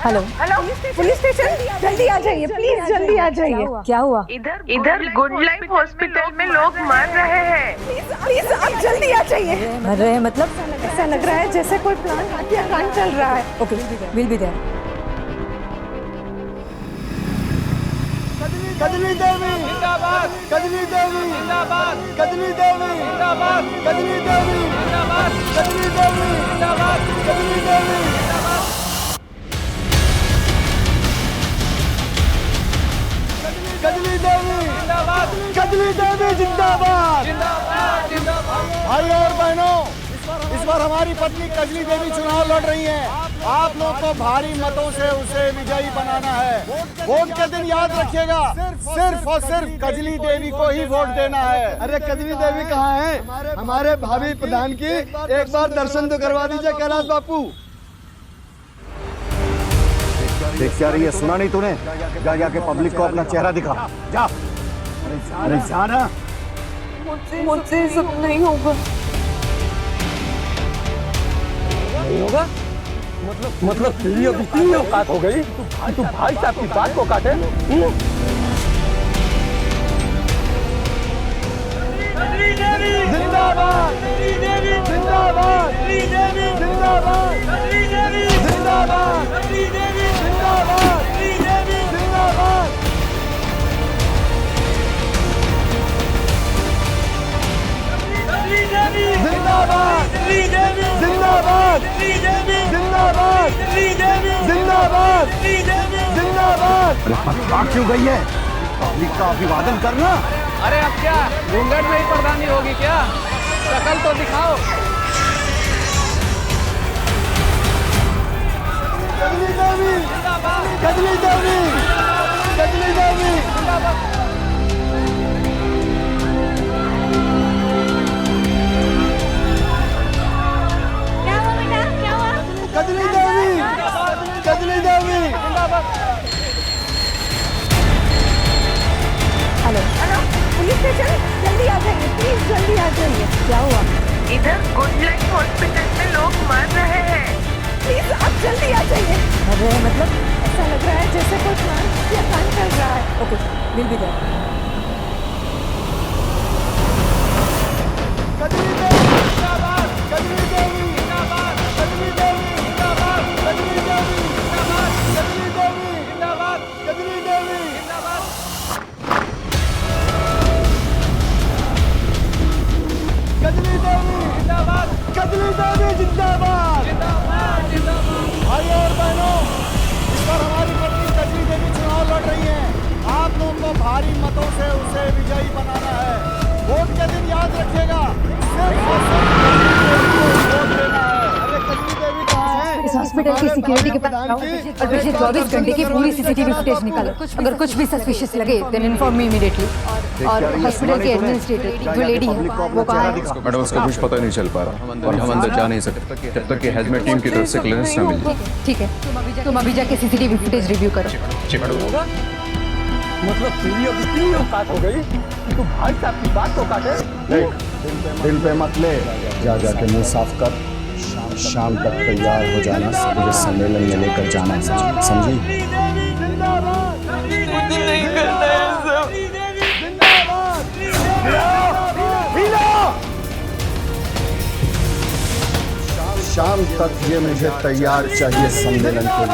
Hello hello police station, जल्दी आ जाइए please, जल्दी आ जाइए। क्या हुआ? इधर गुड लाइफ हॉस्पिटल में लोग मर रहे हैं। प्लीज आप जल्दी आ जाइए। मर रहे हैं मतलब? ऐसा लग रहा है जैसे कोई प्लान हत्याकांड चल रहा है। Okay, will be there. Kajli Devi जिंदाबाद, कजली देवी जिंदाबाद, कजली देवी जिंदाबाद, कजली देवी जिंदाबाद, कजली देवी जिंदाबाद, कजली देवी जिंदाबाद, कजली देवी जिंदाबाद, कजली देवी जिंदाबाद, जिंदाबाद, जिंदाबाद। भाइयों और बहनों, इस बार हमारी पत्नी कजली देवी चुनाव लड़ रही हैं। आप लोग को भारी मतों से उसे विजयी बनाना है। वोट के दिन याद रखिएगा, सिर्फ और सिर्फ कजली देवी को ही वोट देना है। अरे कजली देवी कहाँ है? हमारे भावी प्रधान की एक बार दर्शन तो करवा दीजिए कैलाश बापू। देख क्या रही है, सुना नहीं तूने? जा जाके पब्लिक को अपना चेहरा दिखा, जा। अरे जाना। मुझसे सब नहीं होगा। नहीं होगा मतलब तेरी अब इतनी औकात हो गई तू भाई साहब की बात को काटे? जिंदाबाद, जिंदाबाद, जिंदाबाद, जिंदाबाद, जिंदाबाद, जिंदाबाद। जिंदाबाद, जिंदाबाद, जिंदाबाद, जिंदाबाद, जिंदाबाद। अरे भाग क्यों गई है? पब्लिक का अभिवादन करना। अरे अब क्या घूंघट में ही प्रधानी होगी क्या? शक्ल तो दिखाओ। कजली देवी, कजली देवी, कजली देवी जिंदाबाद। कजली देवी, कजली देवी जिंदाबाद। हेलो पुलिस स्टेशन, जल्दी आ जाइए प्लीज, जल्दी आ जाइए। क्या हुआ? इधर गुड लाइफ हॉस्पिटल में लोग मर रहे हैं। प्लीज आप जल्दी आ जाइए। मर रहे हैं मतलब? ऐसा लग रहा है जैसे कोई प्लान हत्याकांड चल रहा है। Okay, will be there. Kajli Devi जिंदाबाद, कजली देवी जिंदाबाद, कजली देवी जिंदाबाद, कजली देवी जिंदाबाद, कजली देवी जिंदाबाद, कजली देवी जिंदाबाद। कजली देवी जिंदाबाद, कजली देवी जिंदाबाद, जिंदाबाद, जिंदाबाद। भाइयों और बहनों, इस बार हमारी पत्नी कजली देवी चुनाव लड़ रही हैं। आप लोगों को भारी मतों से उसे विजयी बनाना है। वोट के दिन याद रखिएगा, सिर्फ और सिर्फ कजली देवी को ही वोट देना है। अरे कजली देवी कहाँ है? इस हॉस्पिटल की सिक्योरिटी के पास जाओ और पिछले 24 घंटे की पूरी सीसीटीवी फुटेज निकालो। अगर कुछ भी सस्पिशियस लगे देन इन्फॉर्म मी इमीडिएटली। और हॉस्पिटल की एडमिनिस्ट्रेटर जो लेडी है वो कहाँ है? मैडम उसका कुछ पता नहीं चल पा रहा और हम अंदर जा नहीं सकते जब तक कि हेजमेट टीम की तरफ से क्लियरेंस न मिले। ठीक है, तुम अभी जाके सीसीटीवी फुटेज रिव्यू करो। मतलब तेरी अब इतनी औकात हो गई तू भाई साहब की बात को काटे? दिल पे मत ले, जा जाके मुंह साफ कर। शाम तक तैयार हो जाना, मुझे सम्मेलन में लेकर जाना है, समझी? मुझे नहीं करना है सब। शाम तक ये मुझे तैयार चाहिए सम्मेलन के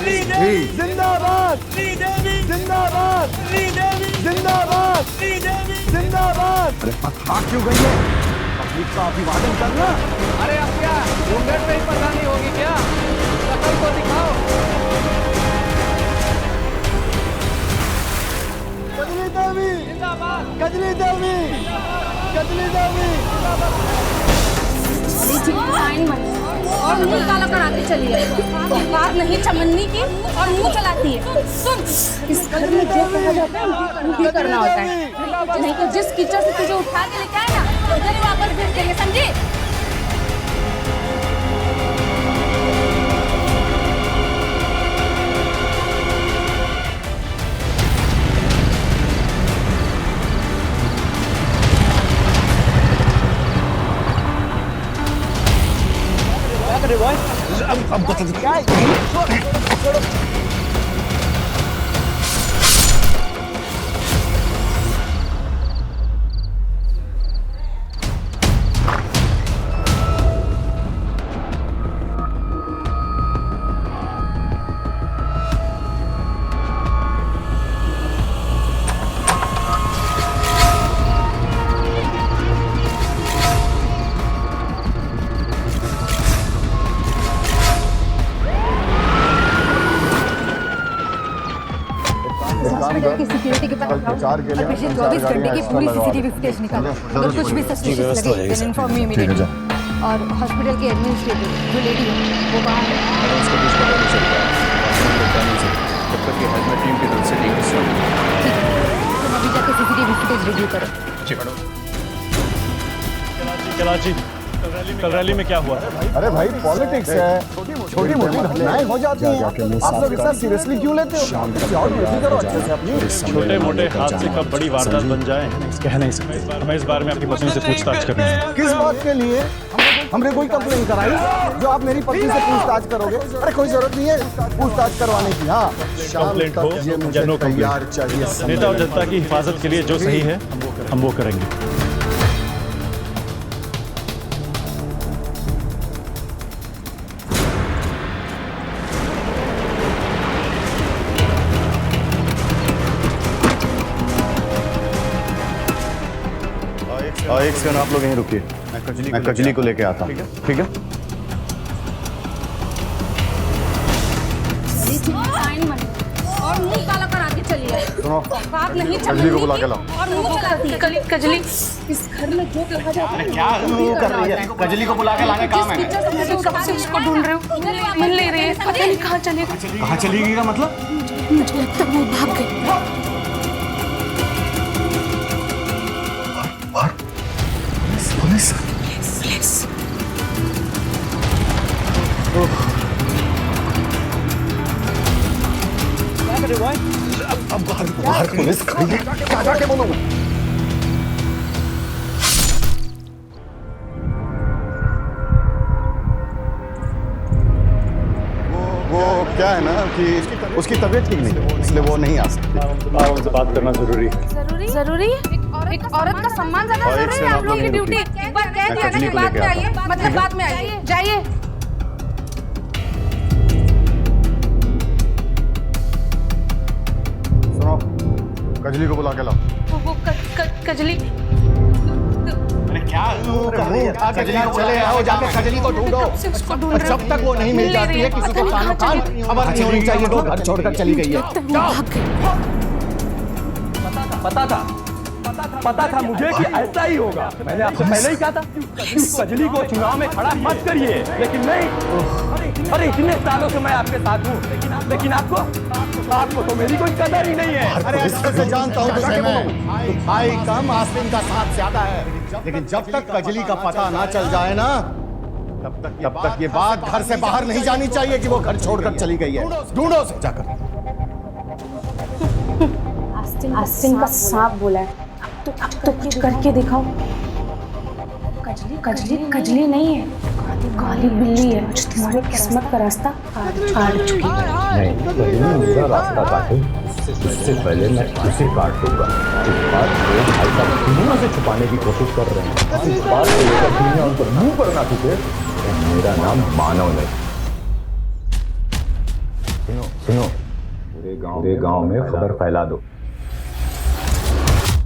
लिए। जिंदाबाद, जिंदाबाद, जिंदाबाद, जिंदाबाद। अरे भाग क्यों गई है? पब्लिक का अभिवादन करना। अरे अब क्या घूंघट में ही प्रधानी होगी क्या? शक्ल तो दिखाओ। कजली देवी जिंदाबाद, कजली देवी, कजली देवी जिंदाबाद। और मुंह काला कराती चली है। बात नहीं चमन्नी की और मुंह चलाती है। सुन, इस घर में जो कहा जाता है उनको करना होता है, नहीं तो जिस कीचड़ से तुझे उठा के लेके आए ना उधर ही वापस भेज देंगे, समझी? क्या कर रहे हो भाई? अब बता दो क्या है? हॉस्पिटल की सिक्योरिटी के पास प्रचार के लिए और पिछले 24 घंटे की पूरी सीसीटीवी फुटेज निकालो। अगर कुछ भी सस्पिशियस लगे देन इन्फॉर्म मी इमीडिएटली। और हॉस्पिटल के एडमिनिस्ट्रेटर जो लेडी है वो कहाँ है? उसका कुछ पता नहीं चल रहा है जब तक कि हेल्मेट टीम की तरफ से टीम हिस्सा मिले। ठीक है, तुम अभी जाके सीसीटीवी फुटेज रिव्यू करो। जी मैडम। कराची कल रैली में क्या हुआ? अरे भाई पॉलिटिक्स है, छोटी मोटी घटनाएं हो जाती हैं। आप लोग इतना सीरियसली क्यों लेते हो? और ड्यूटी करो अच्छे से अपनी। छोटे मोटे हादसे कब बड़ी वारदात बन जाए कह नहीं सकते। मैं इस बारे में आपकी पत्नी से पूछताछ कर रहा हूं। किस बात के लिए? हमने कोई कंप्लेन कराई जो आप मेरी पत्नी से पूछताछ करोगे? अरे कोई जरूरत नहीं है पूछताछ करवाने की। हाँ, कंप्लेंट हो या नो कंप्लेंट चाहिए। नेता और जनता की हिफाजत के लिए जो सही है हम वो करेंगे। एक सेकंड आप लोग यहीं रुकिए, मैं कजली को लेके आता हूँ। ठीक है? और मुंह काला करा के चली है। सुनो, बात नहीं कजली को बुला के लाओ। और मुंह चलाती है। कजली इस घर में जो कहा जाता है क्या कर रही है? कजली को बुला के लाने काम है। कब से उसको ढूंढ रहे हो, मिल नहीं रही है, पता नहीं कहाँ चलेगा। कहाँ चली गई का मतलब? मुझे लगता है वो भाग गई। पुलिस अब बाहर पुलिस खड़ी है, क्या जाके बोलूं? वो क्या है ना कि उसकी तबीयत ठीक नहीं, इसलिए वो नहीं आ सकती। उनसे बात करना जरूरी है। जरूरी एक औरत का सम्मान ज्यादा जरूरी है। आप लोगों की ड्यूटी एक बार कह दिया ना कि बाद में आइए, मतलब बाद में आइए, जाइए। सुनो, कजली को बुला के लाओ। वो कजली क्या कजली को चले आओ, जाके कजली को ढूंढो। जब तक वो नहीं मिल जाती है किसी को कानो कान खबर नहीं होनी चाहिए। वो घर छोड़कर चली गई है। पता था मुझे कि ऐसा ही होगा। मैंने आपसे पहले ही कहा था कजली को चुनाव में खड़ा मत करिए, लेकिन नहीं। अरे इतने सालों से मैं आपके साथ हूँ, लेकिन आपको तो मेरी कोई कदर ही नहीं है। अरे अच्छे से जानता हूँ तुझे मैं। भाई कम आस्तीन का साथ ज्यादा है, लेकिन जब तक कजली का पता ना चल जाए ना तब तक ये बात घर से बाहर नहीं जानी चाहिए कि वो घर छोड़कर चली गई है। ढूंढो उसे जाकर। आस्तीन का सांप बोला है। अब तो कुछ करके दिखाओ। कजली नहीं है, काली बिल्ली है। तुम्हारे किस्मत का रास्ता काट चुकी है। नहीं, कजली मेरा रास्ता काटे उससे पहले मैं उसे काट दूंगा। इस बात को भाई साहब दुनिया से छुपाने की कोशिश कर रहे हैं। इस बात को लेकर दुनिया उन पर मुंह पर ना थूके। मेरा नाम मानव नहीं। सुनो, पूरे गांव में खबर फैला दो।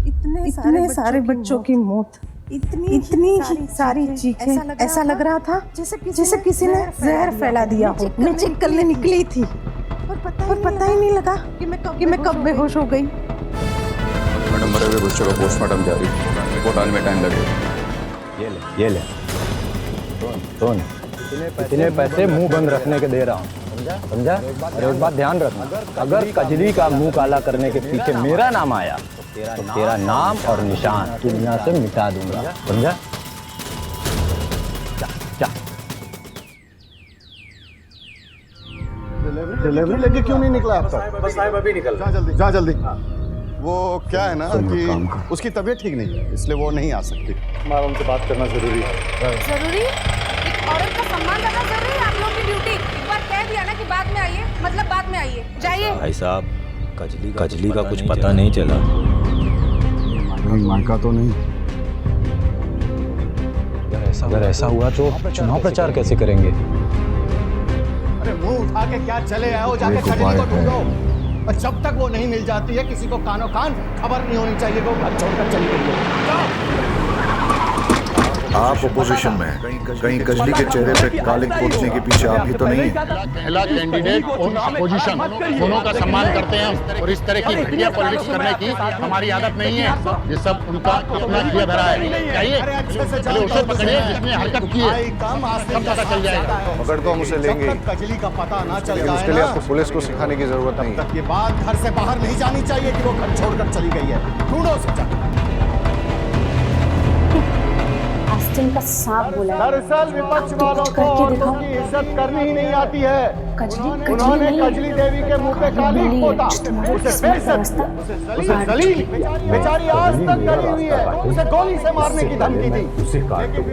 इतने सारे बच्चों की मौत, इतनी सारी चीखें, ऐसा लग रहा था जैसे किसी ने जहर फैला दिया हो। मैं चेक करने निकली थी और पता ही नहीं लगा कि मैं कब बेहोश हो गई। मैडम मरे हुए बच्चों का पोस्टमार्टम जारी, रिपोर्ट आने में टाइम लगेगा। ये ले सुन, इतने पैसे मुंह बंद रखने के दे रहा हूँ, समझा? और एक बात ध्यान रखना, अगर कजली का मुंह काला करने के पीछे मेरा नाम आया तो तेरा नाम और निशान दुनिया से मिटा दूंगा, समझा? जा। डिलीवरी लेके क्यों नहीं निकला अब तक? बस साहब अभी निकल। जा जल्दी। वो क्या है ना कि उसकी तबीयत ठीक नहीं है, इसलिए वो नहीं आ सकती। उनसे बात करना जरूरी है। जरूरी एक औरत का सम्मान ज्यादा जरूरी है। आप लोग की ड्यूटी मतलब बाद में आइए, जाइए। भाई साहब, कजली का कुछ पता नहीं चला। मायका तो नहीं। अगर ऐसा हुआ तो चुनाव प्रचार कैसे करेंगे? अरे मुंह उठा के क्या चले आए हो, जाके कजली को ढूंढो। और जब तक वो नहीं मिल जाती है, किसी को कानो कान खबर नहीं होनी चाहिए वो घर छोड़कर चली गई है। जाओ। आप अपोजिशन में हैं, कहीं कजली के चेहरे पे कालिक पोतने के पीछे आप ही तो नहीं है? पहला कैंडिडेट और अपोजिशन दोनों का सम्मान करते हैं और इस तरह की घटिया पॉलिटिक्स करने की हमारी आदत नहीं है। ये सब उनका अपना किया धरा है। चाहिए पहले उसे पकड़िए जिसने हरकत की है, सब पता चल जाएगा। पकड़ तो हम उसे लेंगे, कजली का पता ना चल लेकिन उसके लिए आपको पुलिस को सिखाने की जरूरत नहीं है। ये बात घर से बाहर नहीं जानी चाहिए कि वो घर छोड़कर चली गई है। ढूंढो उसे जाकर। आस्टिन का सांप बोला है। दरअसल विपक्ष वालों को औरतों की इज्जत करनी ही नहीं आती है। उन्होंने कजली देवी के मुंह पे कालिक पोता, उसे बेइज्जत, उसे जलील, बेचारी आज तक डरी हुई है, उसे गोली से मारने की धमकी दी।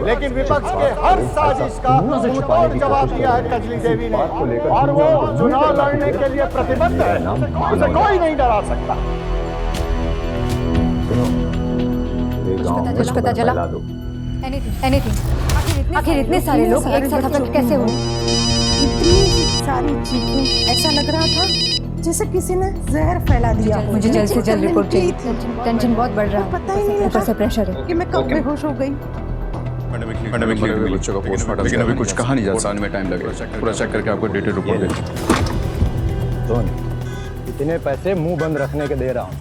लेकिन विपक्ष के हर साजिश का मुंहतोड़ जवाब दिया है कजली देवी ने, और वो चुनाव लड़ने के लिए प्रतिबद्ध है। उसे कोई नहीं डरा सकता। कुछ पता चला? एनीथिंग। आखिर इतने सारे लोग एक साथ अफेक्ट कैसे हुए? इतनी सारी चीखें, ऐसा लग रहा था जैसे किसी ने जहर फैला दिया। मुझे जल्द से जल्द रिपोर्ट चाहिए। टेंशन बहुत बढ़ रहा है, पता ही नहीं ऊपर से प्रेशर है कि मैं कब बेहोश हो गई। बच्चों का पोस्टमार्टम, लेकिन अभी कुछ कहा नहीं जा सकता, में टाइम लगेगा। पूरा चेक करके आपको डिटेल रिपोर्ट देंगे। सुन, इतने पैसे मुंह बंद रखने के दे रहा हूँ,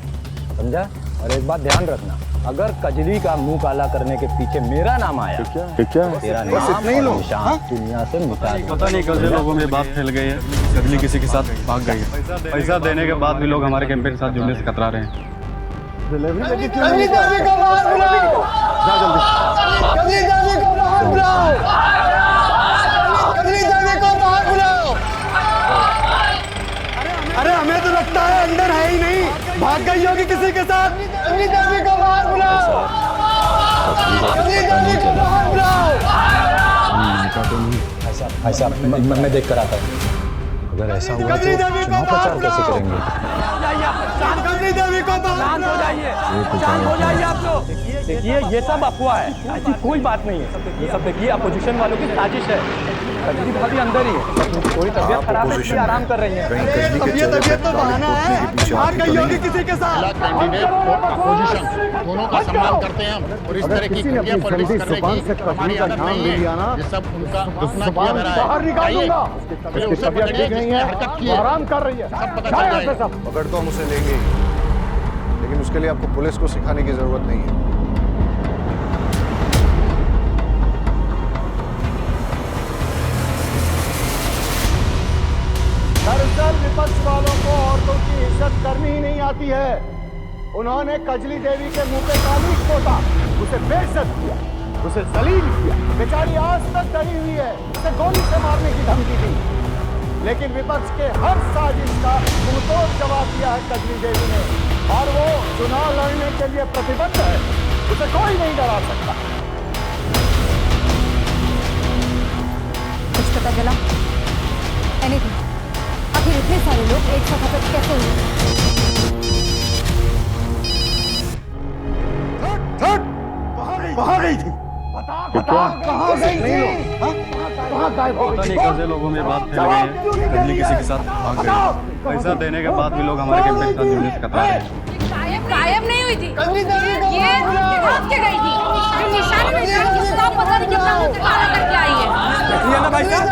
समझा? और एक बात ध्यान रखना, अगर कजली का मुंह काला करने के पीछे मेरा नाम आया तो तेरा नाम निशान दुनिया से मिटा दूंगा। पता नहीं कल से लोगों में बात फैल गई है, कजली किसी के साथ भाग गई है। पैसा देने के बाद भी लोग हमारे कैंपेन के साथ जुड़ने से कतरा रहे हैं। अरे हमें तो लगता है अंदर है ही नहीं, भाग गई होगी किसी के साथ। कजली देवी को बाहर बुलाओ, कजली देवी को बाहर बुलाओ। ऐसा मैं देख कर आता हूँ। अगर ऐसा हुआ तो चुनाव प्रचार कैसे करेंगे? कजली देवी को बाहर बुलाओ। आप लोग देखिए, ये सब अफवाह है, ऐसी कोई बात नहीं है। ये सब देखिए अपोजिशन वालों की साजिश है। कजली भाभी अंदर ही है, थोड़ी तबीयत खराब है इसलिए आराम कर रही है। तबीयत तो बहाना है, भाग गई होगी किसी के साथ। कैंडिडेट और अपोजिशन दोनों का सम्मान करते हैं और इस तरह की घटिया पॉलिटिक्स करने की हमारी आदत नहीं है। ये सब उनका अपना किया धरा है। बाहर निकाल दूंगा। पहले उसे पकड़िए जिसने हरकत की है, आराम कर रही है, सब पता चल जाएगा। पकड़ तो हम उसे लेंगे, लेकिन उसके लिए आपको पुलिस को सिखाने की जरूरत नहीं है। दरअसल विपक्ष वालों को औरतों की इज्जत करनी ही नहीं आती है। उन्होंने कजली देवी के मुंह पे कालिक पोता, उसे बेइज्जत किया, उसे जलील किया। बेचारी आज तक डरी हुई है, उसे गोली से मारने की धमकी दी। लेकिन विपक्ष के हर साजिश का मुंहतोड़ जवाब दिया है कजली देवी ने, और वो चुनाव लड़ने के लिए प्रतिबद्ध है। उसे कोई नहीं डरा सकता। कुछ पता चला? एनीथिंग। आखिर इतने सारे लोग एक साथ अफेक्ट कैसे हुए? कहाँ गई थी? कहाँ गई थी? कहाँ गायब हो पता गई? नहीं कल से लोगों में बात फैल गई है, कजली किसी के साथ भाग गई है। पैसा देने के बाद भी लोग हमारे कैंपेन के साथ जुड़ने से कतरा रहे हैं। गायब नहीं हुई थी, ये भाग के गई थी। जो निशान में इसका पता नहीं कितना मुंह काला करके आई है। देखिए ना भाई साहब,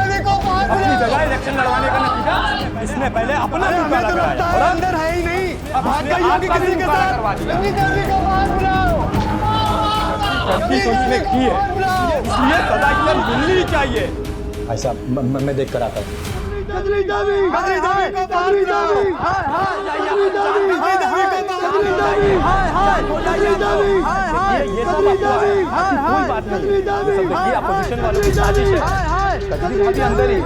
अपनी जगह इलेक्शन लड़वाने का नतीजा इसने पहले अपना मुंह काला कराया और अंदर है ही नहीं, भाग गई होगी किसी के साथ। कजली देवी को बाहर बुलाओ। गलती तो इसने की है, इसलिए सजा के लिए मिलनी चाहिए। ऐसा मैं देख कर आता हूँ। कजली देवी, कजली देवी को बाहर बुलाओ। कजली देवी, कजली देवी को बाहर बुलाओ। कजली देवी, ये सब अफवाह है, ऐसी कोई बात नहीं है। ये सब देखिए अपोजिशन वालों की साजिश है। कजली भाभी अंदर ही,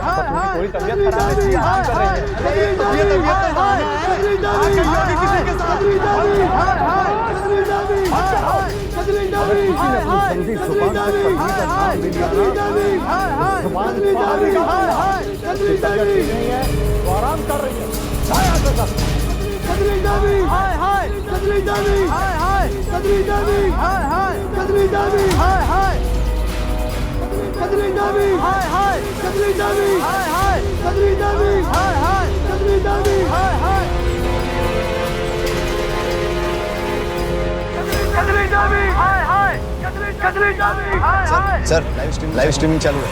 थोड़ी तबीयत खराब है इसलिए आराम कर रही है। तबीयत तो बहाना है, भाग गई होगी किसी के साथ। कजली देवी, कजली देवी, कजली देवी कजली देवी कजली देवी कजली देवी कजली देवी आराम कर रही है कजली देवी कजली देवी कजली देवी कजली देवी कजली देवी कजली देवी कजली देवी कजली देवी कजली देवी कजली देवी सर लाइव स्ट्रीमिंग चालू है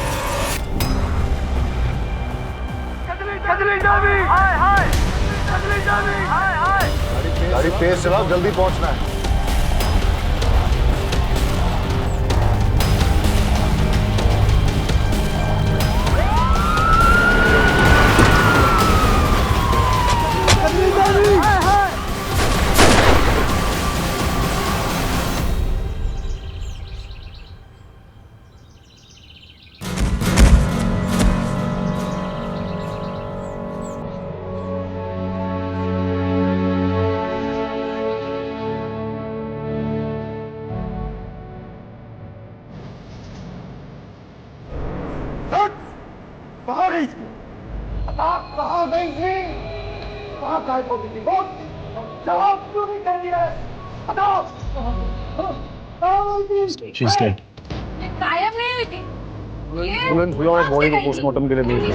कजली देवी कजली देवी गाड़ी तेज चलाओ जल्दी पहुंचना है कजली देवी She's dead. गायब नहीं हुई थी तुरंत बुलाओ बॉडी को पोस्टमार्टम के लिए भेज दो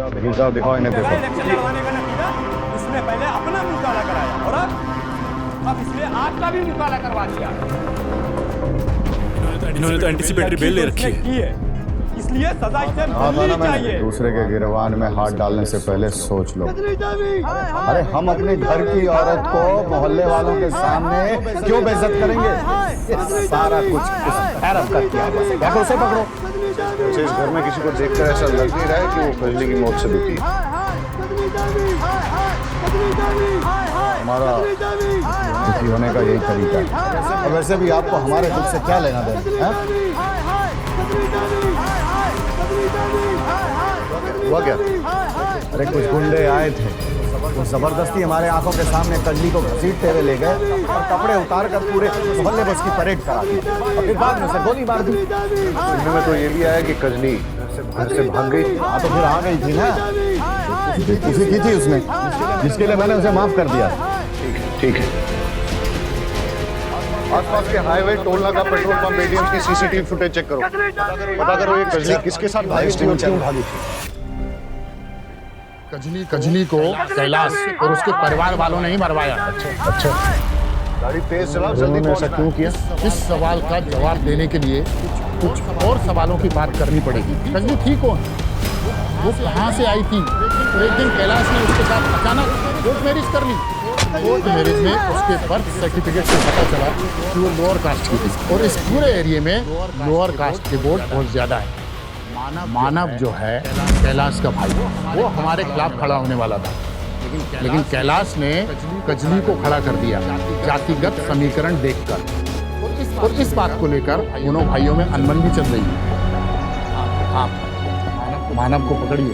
वकील साहब दिखाओ इन्हें पेपर इलेक्शन लड़वाने का नतीजा इसने पहले अपना मुंह काला कराया और अब इसलिए आपका भी मुंह काला करवा दिया। इन्होंने तो एंटीसिपेटरी बेल ले रखी है इसलिए सजा इसे मिलनी चाहिए। दूसरे के गिरवान में हाथ डालने से पहले सोच लो अरे हम अपने घर की औरत को मोहल्ले वालों के सामने क्यों बेइज्जत करेंगे ये सारा कुछ इस हैरत का किया देखो उसे पकड़ो वैसे इस घर में किसी को देखकर ऐसा लग नहीं रहा है कि वो कजली की मौत से दुखी हमारा दुखी होने का यही तरीका है और वैसे भी आपको हमारे दुख से क्या लेना देना हुआ क्या अरे कुछ गुंडे आए थे वो जबरदस्ती हमारे आंखों के सामने कजली को घसीटते हुए ले गए और कपड़े उतार कर पूरे मोहल्ले में उसकी परेड करा दी और फिर बाद में उसे गोली मार दी सुनने में तो ये भी आया कि कजली घर से भाग गई हाँ तो फिर आ गई थी ना उसी की थी उसने जिसके लिए मैंने उसे माफ कर दिया ठीक है आसपास के हाईवे टोल नाका पेट्रोल पंप एटीएम की सीसीटीवी फुटेज चेक करो पता करो ये कजली किसके साथ भागी थी और क्यों भागी थी कजली को कैलाश और उसके परिवार वालों ने ही मरवाया। अच्छा गाड़ी तेज चलाओ जल्दी ऐसा क्यों किया? इस सवाल का जवाब देने के लिए कुछ और सवालों की बात करनी पड़ेगी। कजली थी कौन? वो कहाँ से आई थी? एक दिन कैलाश ने उसके साथ अचानक कोर्ट मैरिज कर ली। कोर्ट मैरिज में उसके बर्थ सर्टिफिकेट से पता चला कि वो लोअर कास्ट की थी और इस पूरे एरिया में लोअर कास्ट के वोट बहुत ज्यादा है। मानव जो है कैलाश का भाई वो हमारे खिलाफ खड़ा होने वाला था लेकिन कैलाश ने कजली को खड़ा कर दिया जातिगत समीकरण देखकर और इस बात को लेकर दोनों भाइयों में अनबन भी चल रही है। आप मानव को पकड़िए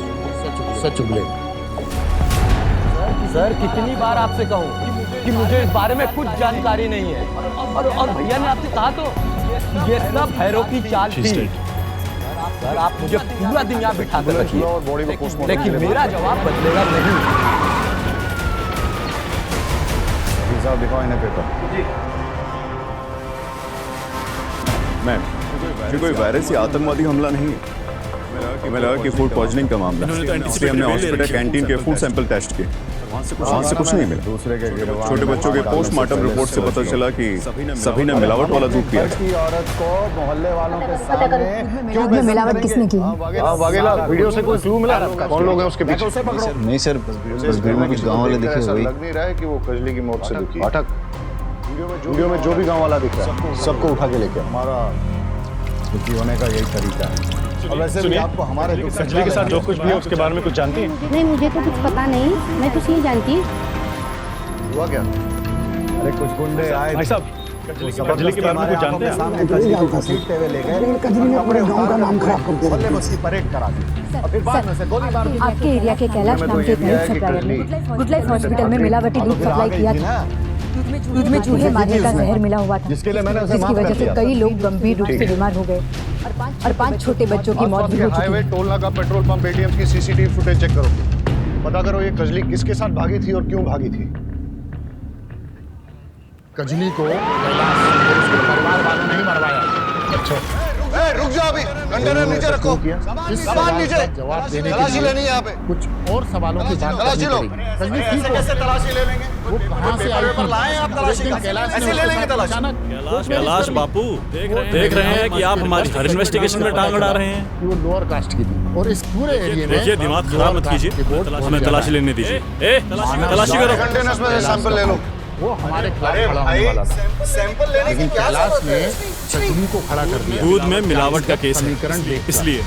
सच उगले। सर कितनी बार आपसे कहूँ कि मुझे इस बारे में कुछ जानकारी नहीं है और भैया ने आपसे कहा तो ये सब भैरव की चाल थी। सर आप मुझे पूरा दिन यहाँ बिठा कर रखिए लेकिन मेरा जवाब बदलेगा नहीं। साहब दिखाओ इन्हें पेपर मैम ये कोई वायरस या आतंकवादी हमला नहीं है मैं लगा कि फूड पॉइजनिंग का मामला इसलिए हमने हॉस्पिटल कैंटीन के फूड सैंपल टेस्ट किए वहाँ से कुछ नहीं मिला। दूसरे के छोटे बच्चों के पोस्टमार्टम रिपोर्ट से पता चला कि सभी ने मिलावट वाला दूध पिया की औरत को मोहल्ले वालों के सामने क्यों मिलावट किसने की? वाघेला वीडियो से कोई क्लू मिला कौन लोग हैं उसके पीछे? नहीं सर बस वीडियो में कुछ गाँव वाले दिखे वही लग नहीं रहा है कि वो कजली की मौत से दुखी पाठक वीडियो में जो भी गाँव वाला दिख रहा है सबको उठा के लेके हमारा दुखी होने का यही तरीका है। और वैसे भी आपको हमारे कजली के साथ जो कुछ भी है उसके बारे में कुछ जानती हैं? नहीं मुझे तो कुछ पता नहीं मैं कुछ नहीं जानती। हुआ क्या अरे कुछ गुंडे आए भाई साहब कजली के बारे में कुछ जानते हैं? सामने कजली को घसीटते हुए ले गए, कपड़े गांव का नाम खराब कर दिया, मोहल्ले में उसकी परेड करा दी और फिर बाद में से गोलीबार भी आपके एरिया के कैलाश नाम के एक मिल्क सप्लायर ने गुड लाइफ हॉस्पिटल में मिलावटी दूध सप्लाई किया था। दूध में चूहे मारने का जहर मिला हुआ था, जिसके लिए मैंने उसे जिसकी माफ कर वजह से दिया। कई लोग गंभीर रूप से बीमार हो गए और 5 छोटे बच्चों की मौत भी हो चुकी हाईवे है। टोल नाका पेट्रोल पंप एटीएम की सीसीटीवी फुटेज चेक करो, पता करो ये कजली किसके साथ भागी थी और क्यों भागी थी। कजली को कैलाश और उसके परिवार वालों ने ही मरवाया। अच्छा रुक जाओ, अभी कंटेनर नीचे रखो, इस सामान नीचे, जवाब देने के तलाशी लिए लेनी है यहाँ पे। कुछ और सवालों की बात करनी पड़ेगी। कजली ठीक हो, कैसे तलाशी ले लेंगे? वो कहाँ से आई थी? लाए आप तलाशी का? कैलाश ऐसे ले लेंगे तलाशी? कैलाश बापू देख रहे हैं कि आप हमारी हर इन्वेस्टिगेशन में टांग अड़ा रहे हैं। वो लोअर कास्ट की थी और इस पूरे एरिया में देखिए दिमाग खराब मत कीजिए, हमें तलाशी लेने दीजिए। तलाशी करो। कंटेनर्स में से सैंपल ले लो। वो हमारे खिलाफ खड़ा होने वाला था, सैंपल लेने की लेकिन क्या कैलाश जरूरत ने है? कजली को खड़ा कर दिया। दूध में मिलावट का केस है, समीकरण देखकर। इसलिए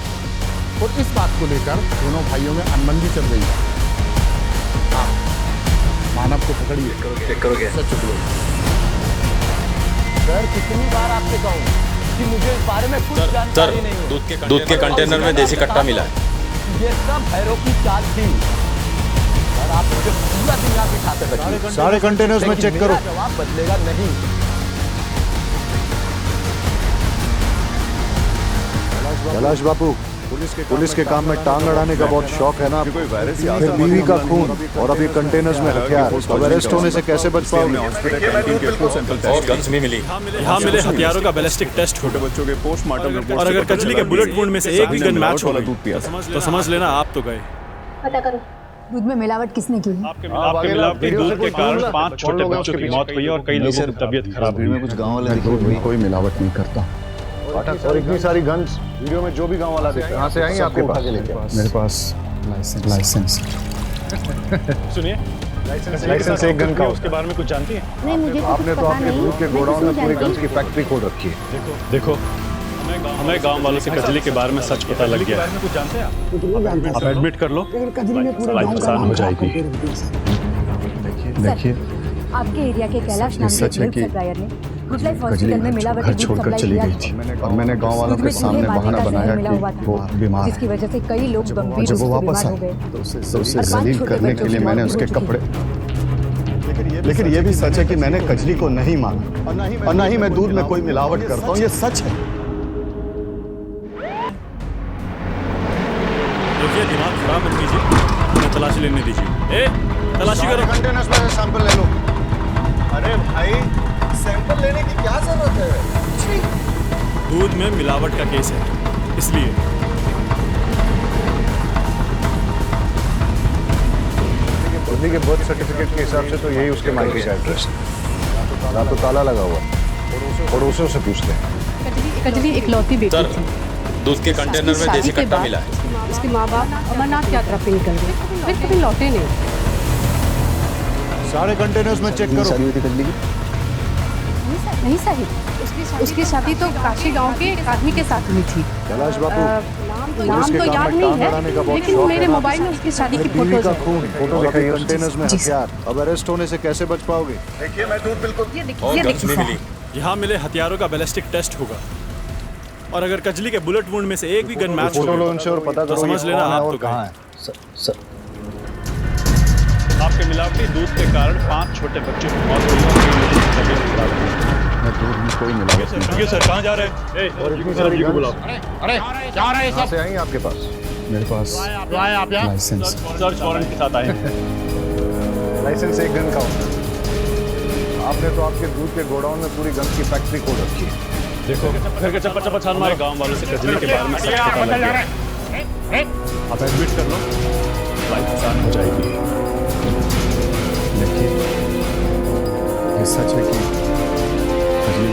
और इस बात को लेकर दोनों भाइयों में अनबन भी चल रही है। हाँ, मानव को पकड़िए, चेक करो क्या? सच बोलो। सर कितनी बार आपसे कहूँ कि मुझे इस बारे में कुछ जानकारी नहीं है। दूध के कंटेनर में देसी कट्टा मिला है। ये सब भैरव की चाल थी और आप मुझे पूरा दिन यहाँ बिठाते रखिए। सारे कंटेनर्स में चेक करो। जवाब बदलेगा नहीं। कैलाश बापू, पुलिस के काम में टांग अड़ाने का बहुत शौक है ना, फिर बीवी का खून और अभी कंटेनर्स में हथियार, अब अरेस्ट होने से कैसे बच पाओगे? और गन्स भी मिली। यहाँ मिले हथियारों का बैलिस्टिक टेस्ट होगा बच्चों के पोस्टमार्टम रिपोर्ट और अगर कजली के बुलेट वुंड में से एक भी गन मैच हो गई तो समझ लेना आप तो गए। पता करो दूध में मिलावट किसने की? आपके मिलावटी दूध के कारण 5 छोटे बच्चों की मौत हुई और कई लोगों की तबीयत खराब हुई। में कुछ गांव वाले दिखे हुए कोई मिलावट नहीं करता। पाठक, और इतनी सारी गन्स वीडियो में जो भी गांव वाला दिखा, कहाँ से आएंगे आपके पास? मेरे पास लाइसेंस सुनिए, लाइसेंस एक गन का उसके बारे में कुछ जानती हैं? नहीं, मुझे आपने तो आपके दूध के गोडाउन में पूरी गन्स की फैक्ट्री खोल रखी है। देखो हमें गांव वालों से कजली के बारे में सच पता लग गया है। कुछ जानते हैं आप एडमिट कर लो, लाइफ आसान हो जाएगी। देखिए, आपके एरिया के कैलाश नाम के एक मिल्क सप्लायर ने गुड लाइफ हॉस्पिटल में मिलावटी घर दूध छोड़कर सप्लाई चली किया गई था। थी और मैंने गांव वालों के सामने बहाना बनाया मिला हुआ कि वो था, बीमार जिसकी है। वजह से कई लोग गंभीर जब रूप वो से वापस बीमार हो आई गए। तो उसे और 5 जलील छोटे करने बच्चों के लिए की मैंने मौत उसके भी हो चुकी कपड़े, लेकिन ये भी सच है कि मैंने कजली को नहीं मारा और ना ही मैं दूध में कोई मिलावट करता हूँ, ये सच है। देखिए दिमाग खराब मत कीजिए, हमें तलाशी लेने दीजिए। तलाशी करो। कंटेनर्स में से सैंपल ले लो। अरे भाई, सैंपल लेने की क्या जरूरत है? दूध में मिलावट का केस है, इसलिए कजली के बर्थ सर्टिफिकेट के हिसाब से तो यही उसके मायके का एड्रेस है। रात तो ताला लगा हुआ, पड़ोसियों से पूछते हैं। कजली इकलौती बेटी सर, थी। दूध के कंटेनर में देसी कट्टा मिला है। उसके माँ बाप अमरनाथ यात्रा पे निकल गए, फिर कभी लौटे नहीं। सारे कंटेनर्स में चेक करो। शादी हुई थी कजली की? नहीं साहिब, उसकी शादी तो काशी गांव के एक आदमी के साथ हुई थी। कैलाश बापू, नाम तो याद नहीं है, लेकिन मेरे मोबाइल में उसकी शादी की बीवी फोटोज का है। खून, फोटो दिखाइए। कंटेनर्स में हथियार, अब अरेस्ट होने से कैसे बच पाओगे? देखिए मैं दूध बिल्कुल और गन्स भी मिली। यहाँ मिले हथियारों का बैलिस्टिक टेस्ट होगा और अगर कजली के बुलेट वुंड में से एक भी गन मैच फोटो लो हो उनसे और पता तो करो समझ लेना आप तो कहाँ गए। है। आपके मिलावटी दूध के कारण 5 छोटे बच्चों की मौत हुई और कई लोगों की तबीयत खराब हुई। मैं दूध में कोई मिलावट नहीं ठीक है सर, कहाँ जा रहे हैं? और इतनी सारी जी को गन्स बुलाओ। अरे क्या रहा है कहाँ सब? से आएंगे आपके पास? मेरे पास आए आप यहाँ? सर्च वारंट के साथ आए हैं। लाइसेंस एक गन का होता है। आपने तो आपके दूध के गोडाउन में पूरी गन की फैक्ट्री खोल रखी है। देखो फिर के चप्पा चप्पा छान मारे। गांव वालों से कजली के बारे में सच पता लग गया। आप एडमिट कर लो, लाइफ आसान हो जाएगी। देखिए, ये सच है कि कजली